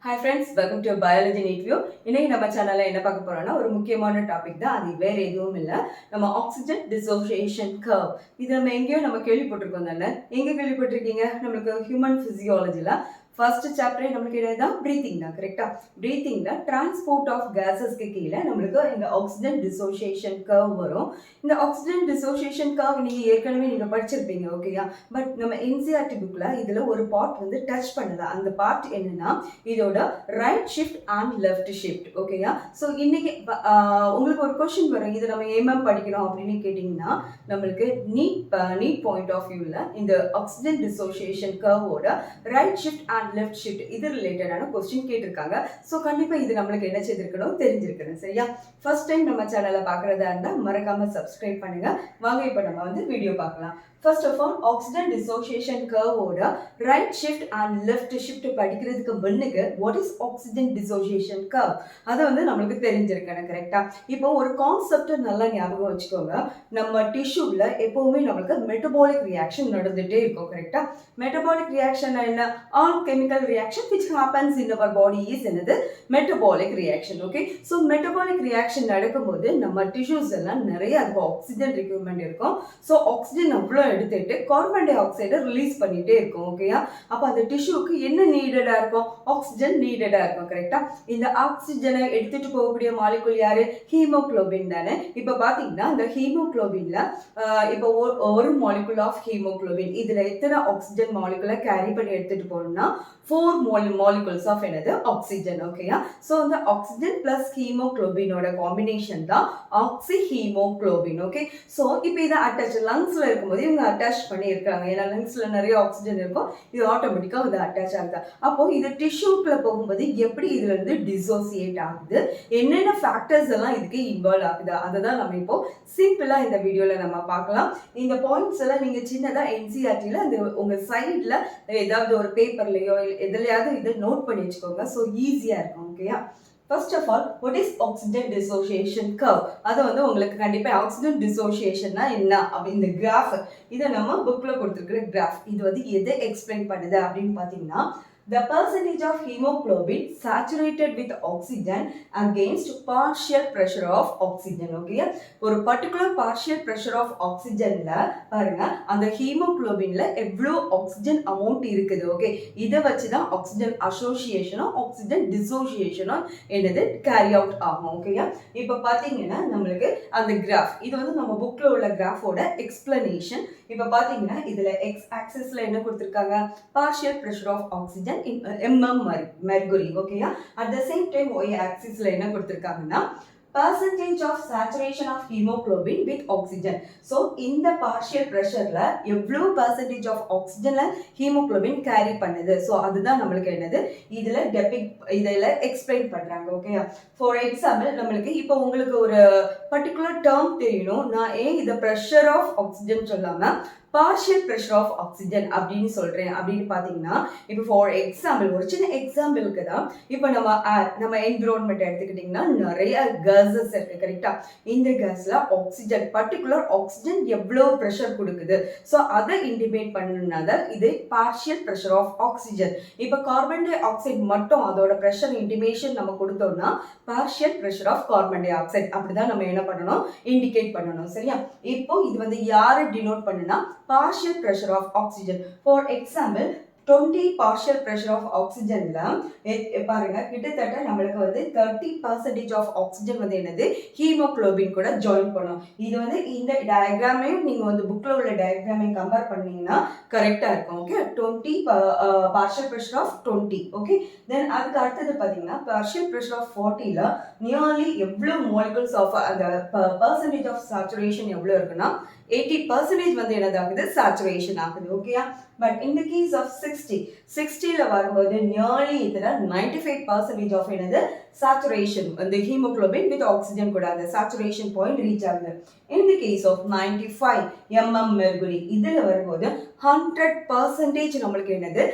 Hi friends, welcome to Biology Neat View. இன்னைக்கு நம்ம சேனல்ல என்ன பார்க்க போறோம்னா ஒரு முக்கியமான டாபிக் தான். அது வேற எதுவும் இல்ல. நம்ம ஆக்சிஜன் டிசோசியேஷன் கர்வ். இது நம்ம எங்கேயோ நம்ம கேள்விப்பட்டிருக்கோம் தானே? எங்க கேள்விப்பட்டிருக்கீங்க? நம்மளுக்கு ஹியூமன் பிசியாலஜில ஃபர்ஸ்ட் சாப்டரே நம்மளுக்கு என்னதான் பிரீத்திங் தான். கரெக்டா? பிரீத்திங்ல டிரான்ஸ்போர்ட் ஆஃப் கேசஸ்க்கு கீழே நம்மளுக்கு இந்த ஆக்சிஜன் டிசோசியேஷன் கர்வ் வரும். இந்த ஆக்சிஜன் டிசோசியேஷன் கர்வ் நீங்க ஏற்கனவே நீங்க படிச்சிருப்பீங்க. ஓகேயா? பட் நம்ம என்சிஆர்டி புக்ல இதுல ஒரு பார்ட் வந்து டச் பண்ணல. அந்த பார்ட் என்னன்னா இதோட right shift and left shift. ஓகேயா? ஸோ இன்னைக்கு உங்களுக்கு ஒரு கொஸ்டின் வரும், இது நம்ம ஏமம் படிக்கணும் அப்படின்னு கேட்டிங்கன்னா நம்மளுக்கு நீட் பாயிண்ட் ஆஃப் வியூவில் இந்த ஆக்சிஜன் டிசோசியேஷன் கர்வோட right shift and left shift இது ரிலேட்டடான கொஸ்டின் கேட்டிருக்காங்க. ஸோ கண்டிப்பாக இது நம்மளுக்கு என்ன செய்திருக்கணும், தெரிஞ்சிருக்கணும். சரியா? ஃபர்ஸ்ட் டைம் நம்ம சேனலை பார்க்குறதா இருந்தால் மறக்காம சப்ஸ்கிரைப் பண்ணுங்க. வாங்க இப்போ நம்ம வந்து வீடியோ பார்க்கலாம். First of all oxygen dissociation கர்வோட right shift and left shift படிக்கிறதுக்கு முன்னுக்கு what is oxygen dissociation curve அதை வந்து நம்மளுக்கு தெரிஞ்சிருக்கணும். கரெக்டா? இப்போ ஒரு கான்செப்ட் நல்லா ஞாபகம் வச்சுக்கோங்க. நம்ம டிஷ்யூவில் எப்பவுமே நம்மளுக்கு மெட்டபாலிக் ரியாக்ஷன் நடந்துகிட்டே இருக்கும். கரெக்டா? மெட்டபாலிக் ரியாக்ஷன் என்ன? All chemical reaction which happens in our body is என்னது? Metabolic reaction. Okay? So metabolic reaction நடக்கும்போது நம்ம டிஷ்யூஸ் எல்லாம் நிறைய அதுக்கு ஆக்சிஜன் ரிக்யூர்மெண்ட் இருக்கும். ஸோ ஆக்சிஜன் அவ்வளோ எடுத்துட்டு கார்பன் டை ஆக்சைடை ரிலீஸ் பண்ணிட்டே இருக்கும். ஓகேயா? அப்போ அந்த டிஷ்யூக்கு என்ன நீடடா இருக்கும்? ஆக்சிஜன் நீடடா இருக்கும். கரெக்டா? இந்த ஆக்சிஜனை எடுத்துட்டு போகக்கூடிய மாலிகுல் யாரு? ஹீமோகுளோபின் தானே. இப்போ பாத்தீங்கன்னா இந்த ஹீமோகுளோபின்ல இப்போ ஒரு மாலிகுல் ஆஃப் ஹீமோகுளோபின் இதுல எத்தனை ஆக்சிஜன் மாலிகுலை கேரி பண்ணி எடுத்துட்டு போகணும்னா 4 மாலிகுல்ஸ் ஆஃப் என்னது? ஆக்சிஜன். ஓகேயா? ஸோ இந்த ஆக்சிஜன் பிளஸ் ஹீமோகுளோபினோட காம்பினேஷன் தான் ஆக்சி ஹீமோகுளோபின். ஓகே? ஸோ இப்போ இதை அட்டாச் லங்ஸ்ல இருக்கும்போது இவங்க அட்டாச் பண்ணி இருக்காங்க. ஏன்னா லங்ஸ்ல நிறைய ஆக்சிஜன் இருக்கும், இது ஆட்டோமேட்டிக்கா வந்து அட்டாச் ஆகுது. அப்போ இது டிஷ்யூக்குள்ள போகும்போது எப்படி இதுல இருந்து டிசோசியேட் ஆகுது, என்னென்ன ஃபேக்டர்ஸ் எல்லாம் இதுக்கு இன்வால்வ் ஆகுது, அதை தான் நம்ம இப்போ சிம்பிளா இந்த வீடியோல நம்ம பார்க்கலாம். இந்த பாயிண்ட்ஸ் எல்லாம் நீங்க சின்னதா என்சிஆர்டில அந்த உங்க சைட்ல ஏதாவது ஒரு பேப்பர்லயோ எதுலையாவது இதை நோட் பண்ணி வச்சுக்கோங்க. ஸோ ஈஸியா இருக்கும். ஓகேயா? First of all what is oxygen dissociation curve? அது வந்து உங்களுக்கு கண்டிப்பாக ஆக்சிஜன் டிசோசியேஷன்னா என்ன அப்படி இந்த கிராஃப் இதை நம்ம புக்கில் கொடுத்துருக்குற கிராஃப் இது வந்து எதை எக்ஸ்பிளைன் பண்ணுது அப்படின்னு பார்த்தீங்கன்னா the percentage of hemoglobin saturated with oxygen against partial pressure of oxygen. Okay? ஒரு particular partial pressure of oxygenல பாருங்க அந்த ஹீமோகுளோபின்ல எவ்வளோ ஆக்சிஜன் அமௌண்ட் இருக்குது. ஓகே? இதை வச்சு தான் ஆக்சிஜன் அசோசியேஷனோ ஆக்சிஜன் டிசோசியேஷனோ என்னது கேரி அவுட் ஆகும். ஓகேயா? இப்போ பார்த்தீங்கன்னா நம்மளுக்கு அந்த கிராஃப் இது வந்து நம்ம புக்கில் உள்ள கிராஃபோட எக்ஸ்பிளனேஷன். இப்போ பார்த்தீங்கன்னா இதில் எக்ஸ் ஆக்சிஸ்ல என்ன கொடுத்துருக்காங்க? Partial pressure of oxygen in mercury. ஓகேயா? at the same time y axis ல என்ன கொடுத்திருக்காங்கன்னா percentage of saturation of hemoglobin with oxygen. so இந்த partial pressureல எவ்வளவு percentage of oxygenல hemoglobin carry பண்ணுது. so அதுதான் நம்மளுக்கு என்னது இதுல எக்ஸ்பிளைன் பண்றாங்க. ஓகே? ஃபார் எக்ஸாம்பிள் நம்மளுக்கு இப்போ உங்களுக்கு ஒரு பர்டிகுலர் டேர்ம் தெரியணும். நான் ஏன் இதை pressure of oxygen சொல்லாம பார்ஷியல் ப்ரெஷர் ஆஃப் ஆக்சிஜன் அப்படின்னு சொல்றேன் அப்படின்னு பார்த்தீங்கன்னா இப்போ ஃபார் எக்ஸாம்பிள் ஒரு சின்ன எக்ஸாம்பிளுக்கு தான் இப்போ நம்ம என்விரான்மெண்ட் எடுத்துக்கிட்டிங்கன்னா நிறைய கேஸஸ் இருக்கு. கரெக்டா? இந்த கேஸ்ல ஆக்சிஜன் பர்டிகுலர் ஆக்சிஜன் எவ்வளோ ப்ரெஷர் கொடுக்குது, ஸோ அதை இன்டிமேட் பண்ணணும்னா இது பார்ஷியல் ப்ரெஷர் ஆஃப் ஆக்சிஜன். இப்போ கார்பன் டை ஆக்சைடு மட்டும் அதோட ப்ரெஷர் இன்டிமேஷன் நம்ம கொடுத்தோம்னா partial pressure of carbon dioxide அப்படிதான் நம்ம என்ன பண்ணணும், இண்டிகேட் பண்ணணும். சரியா? இப்போ இது வந்து யாரை டினோட் பண்ணுனா partial pressure of oxygen. for example 20 partial pressure of oxygenல பாருங்க கிட்டத்தட்ட நம்மளுக்கு வந்து 30% of oxygen வந்து என்னது ஹீமோகுளோபின் கூட ஜாயின் பண்ணும். இது வந்து இந்த டயக்ராமையும் நீங்க வந்து புக்ல உள்ள டயக்ராமையும் கம்பேர் பண்ணீங்கன்னா கரெக்டா இருக்கும். Okay? 20 partial pressure of 20. Okay? Then அதுக்கு அடுத்தது பாத்தீங்கன்னா partial pressure of 40ல நியர்லி எவ்வளவு molecules of அந்த percentage of saturation எவ்வளவு இருக்குன்னா 80% வந்து என்னதாகுது, சேச்சுரேஷன் ஆகுது. ஓகேயா? பட் இந்த கேஸ் ஆஃப் 60ல வரும்போது நியர்லி இதுல 95% ஆஃப் என்னது சேச்சுரேஷன் வந்து ஹீமோகுளோபின் வித் ஆக்சிஜன் கூட அந்த சேச்சுரேஷன் பாயிண்ட் ரீச் ஆகுது. இந்த கேஸ் ஆஃப் 95 mm மெர்குரி இதுல வரும்போது 100% நம்மளுக்கு என்னது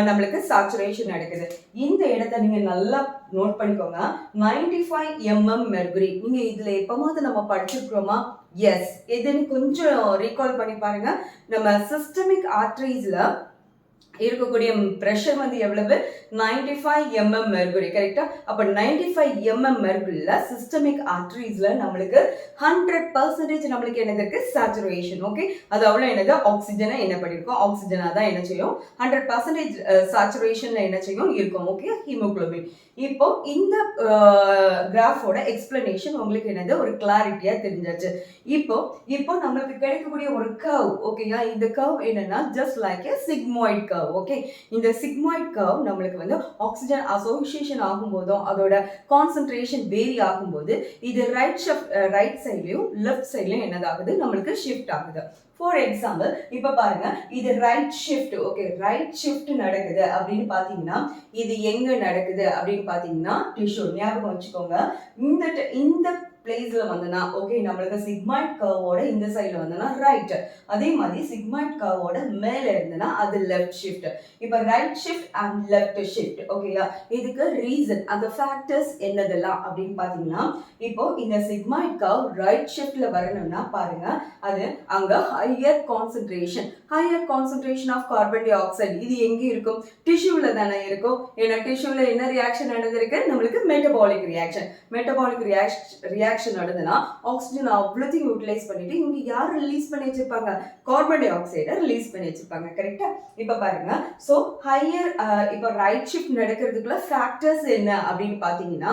நம்மளுக்கு சேச்சுரேஷன் நடக்குது. இந்த இடத்த நீங்க நல்லா நோட் பண்ணிக்கோங்க. 95 mm மெர்குரி நீங்க இதுல எப்பமாவது நம்ம படிச்சிருக்கிறோமா? எஸ். இதுன்னு கொஞ்சம் ரீகால் பண்ணி பாருங்க. நம்ம சிஸ்டமிக் ஆர்டரிஸ்ல இருக்கக்கூடிய பிரஷர் வந்து எவ்வளவு 95 mm மெர்குரி கரெக்டா. அப்ப 95 mm மெர்குரில சிஸ்டமிக் ஆர்டரிஸ்ல நம்மளுக்கு 100% நம்மளுக்கு என்னது இருக்கு சேச்சுரேஷன். ஓகே, அது அவ்வளவு என்னது ஆக்சிஜனை என்ன பண்ணிருக்கோம், ஆக்சிஜனா தான் என்ன செய்யும் 100% சேச்சுரேஷன்ல என்ன செய்யும் இருக்கும். Okay, haemoglobin. இப்போ இந்த கிராஃபோட எக்ஸ்பிளனேஷன் உங்களுக்கு என்னது ஒரு கிளாரிட்டியா தெரிஞ்சாச்சு. இப்போ இப்போ நம்மளுக்கு கிடைக்கக்கூடிய ஒரு கர்வ். ஓகேயா, இந்த கர்வ் என்னன்னா just like a sigmoid curve. Okay, இந்த சிக்மாய்ட் கர்வ் நம்மளுக்கு வந்து ஆக்சிஜன் அசோசியேஷன் ஆகும்போதும் அதோட கான்சென்ட்ரேஷன் வேரி ஆகும்போது இது ரைட் சைட்லயும் லெஃப்ட் சைட்லயும் என்னதாகுது நம்மளுக்கு ஷிஃப்ட் ஆகுது. ஃபார் எக்ஸாம்பிள் இப்ப பாருங்க, இது right shift. Okay, right shift நடக்குது அப்படின்னு பாத்தீங்கன்னா இது எங்க நடக்குது அப்படின்னு பாத்தீங்கன்னா டிஷ்யூ. ஞாபகம் வச்சுக்கோங்க, இந்த பிளேஸ்ல வந்தனா ஓகே நம்மளுக்கு சிக்மாய்ட் கர்வோட இந்த சைடுல வந்தனா ரைட், அதே மாதிரி சிக்மாய்ட் கர்வோட மேல இருந்தனா அது லெஃப்ட் ஷிஃப்ட். இப்ப right shift and left shift. ஓகேயா, இதுக்கு ரீசன் அந்த ஃபேக்டர்ஸ் என்னதெல்லாம் அப்படின்னு பாத்தீங்கன்னா இப்போ இந்த சிக்மாய்ட் கர்வ் ரைட் ஷிஃப்ட்ல வரணும்னா பாருங்க, அது அங்க higher concentration of carbon dioxide இது எங்க இருக்கும், டிஷ்யூல தானே இருக்கும். ஏன்னா டிஷ்யூல என்ன ரியாக்ஷன் நடந்திருக்கு நம்மளுக்கு மெட்டபாலிக் ரியாக்ஷன் நடந்ததுன்னா ஆக்சிஜன் அவ்வளோத்தையும் யூட்டிலைஸ் பண்ணிட்டு இங்க யார் ரிலீஸ் பண்ணி வச்சிருப்பாங்க, கார்பன் டை ஆக்சைடை ரிலீஸ் பண்ணி வச்சிருப்பாங்க. கரெக்டா. இப்ப பாருங்க, சோ ஹையர் இப்ப ரைட் ஷிஃப்ட் நடக்கிறதுக்குள்ள ஃபேக்டர்ஸ் என்ன அப்படின்னு பாத்தீங்கன்னா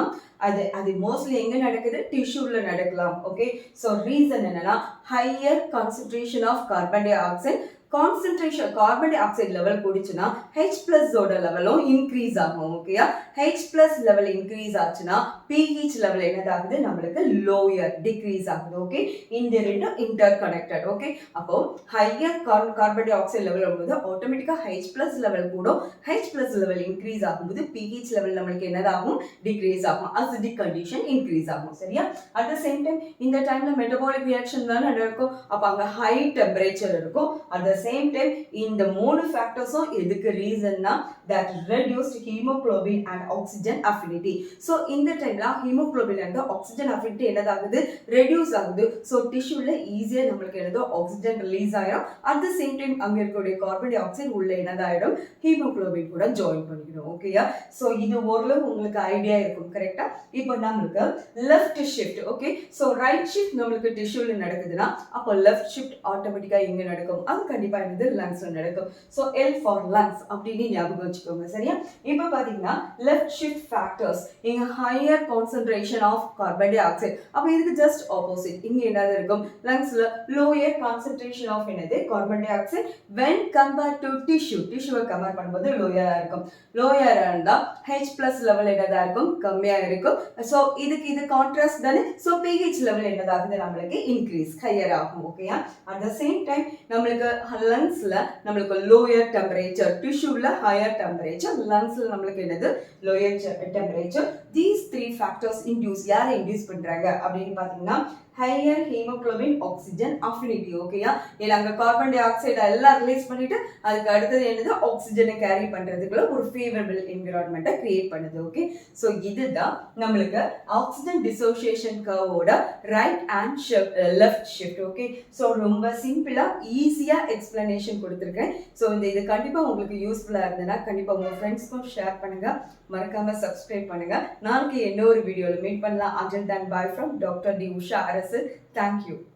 அது மோஸ்ட்லி எங்க நடக்குது, டிஷ்யூல நடக்கலாம். ஓகே, சோ ரீசன் என்னன்னா higher concentration of carbon dioxide. Concentration carbon dioxide level கூடிச்சுன்னா H+ ஓட லெவலும் இன்க்ரீஸ் ஆகும். ஓகேயா, H+ லெவல் இன்க்ரீஸ் ஆச்சுன்னா pH லெவல் என்னதாகுது நம்மளுக்கு லோயர் டிக்ரீஸ் ஆகுது. ஓகே, இந்த ரெண்டும் இன்டர் கனெக்டட். ஓகே, அப்போ higher carbon dioxide level வரும்போது ஆட்டோமேட்டிக்கா H+ லெவல் கூடும். H+ லெவல் இன்க்ரீஸ் ஆகும்போது pH லெவல் நம்மளுக்கு என்னதாகும் டிக்ரீஸ் ஆகும், அசிடிக் கண்டிஷன் இன்க்ரீஸ் ஆகும். சரியா. அட் த சேம் டைம் இந்த டைம்ல மெட்டபாலிக் ரியாக்ஷன் தான் நடக்கும். அப்ப அங்க ஹை டெம்பரேச்சர் இருக்கும். அட் த சேம் டைம் இந்த மூணு ஃபேக்டர்ஸும் எதுக்கு ரீசன்னா that reduced hemoglobin and oxygen affinity. so இந்த டைம்ல ஹீமோகுளோபின் and oxygen affinity என்னதாகுது ரெடியூஸ் ஆகுது. so டிஷ்யூல ஈஸியா நமக்கு என்னதோ ஆக்சிஜன் ரிலீஸ் ஆயிடும். at the same time அங்க இருக்கக்கூடிய கார்பன் டை ஆக்சைடு உள்ள என்னதாயிடும் ஹீமோகுளோபின் கூட ஜாயின் பண்ணிடும். ஓகேயா, so இது ஓரளவு உங்களுக்கு ஐடியா இருக்கும். கரெக்டா. இப்போ நம்மளுக்கு left shift. Okay, so right shift நம்மளுக்கு டிஷ்யூல நடக்குதுன்னா அப்போ லெஃப்ட் ஷிஃப்ட் ஆட்டோமேட்டிக்கா எங்க நடக்கும், அது கண்டிப்பா என்னது லங்ஸ்ல நடக்கும். so L for lungs அப்படின்னு ஞாபகம் வச்சுக்கோங்க. சரியா. இப்போ பாத்தீங்கன்னா லெஃப்ட் ஷிஃப்ட் ஃபேக்டர்ஸ் இங்க higher concentration of carbon dioxide. அப்ப இதுக்கு ஜஸ்ட் ஆப்போசிட் இங்க என்னது இருக்கும் லங்ஸ்ல லோயர் கான்சென்ட்ரேஷன் ஆஃப் என்னது carbon dioxide when compared to டிஷ்யூவை கம்பேர் பண்ணும்போது லோயரா இருக்கும். லோயரா இருந்தா H+ லெவல் என்னதா இருக்கும் கம்மியா இருக்கும். சோ இதுக்கு இது கான்ட்ராஸ்ட் தானே. சோ pH லெவல் என்னதாகுது நம்மளுக்கு இன்க்ரீஸ் ஹையர் ஆகும். ஓகேயா. அட் த சேம் டைம் நம்மளுக்கு லங்ஸ்ல நம்மளுக்கு லோயர் டெம்பரேச்சர், டிஷ்யூல ஹையர் டெம்பரேச்சர், லங்ஸ்ல நம்மளுக்கு என்னது lower temperature. these three factors induce யாரை இன்டியூஸ் பண்றாங்க அப்படின்னு பாத்தீங்கன்னா ஹையர் ஹீமோகுளோபின் ஆக்சிஜன் அஃபினிட்டி. ஓகேயா, ஏன்னா அங்க கார்பன் டை ஆக்சைடு எல்லாம் ரிலீஸ் பண்ணிட்டு அதுக்கு அடுத்தது என்னது ஆக்சிஜனை கேரி பண்றதுக்குள்ள ஒரு ஃபேவரபிள் என்விரான்மெண்ட்டை கிரியேட் பண்ணுது. ஓகே, ஸோ இதுதான் நம்மளுக்கு ஆக்சிஜன் டிசோசியேஷன் கர்வோட right and left shift. Okay, so ரொம்ப சிம்பிளா ஈஸியா எக்ஸ்பிளனேஷன் கொடுத்துருக்கேன். ஸோ இது கண்டிப்பா உங்களுக்கு யூஸ்ஃபுல்லா இருந்ததுன்னா கண்டிப்பா உங்க ஃப்ரெண்ட்ஸ்க்கும் ஷேர் பண்ணுங்க, மறக்காம சப்ஸ்கிரைப் பண்ணுங்க. நாளைக்கு இன்னொரு வீடியோல மீட் பண்ணலாம். until then bye from Dr. D. Usha Arasu. Thank you.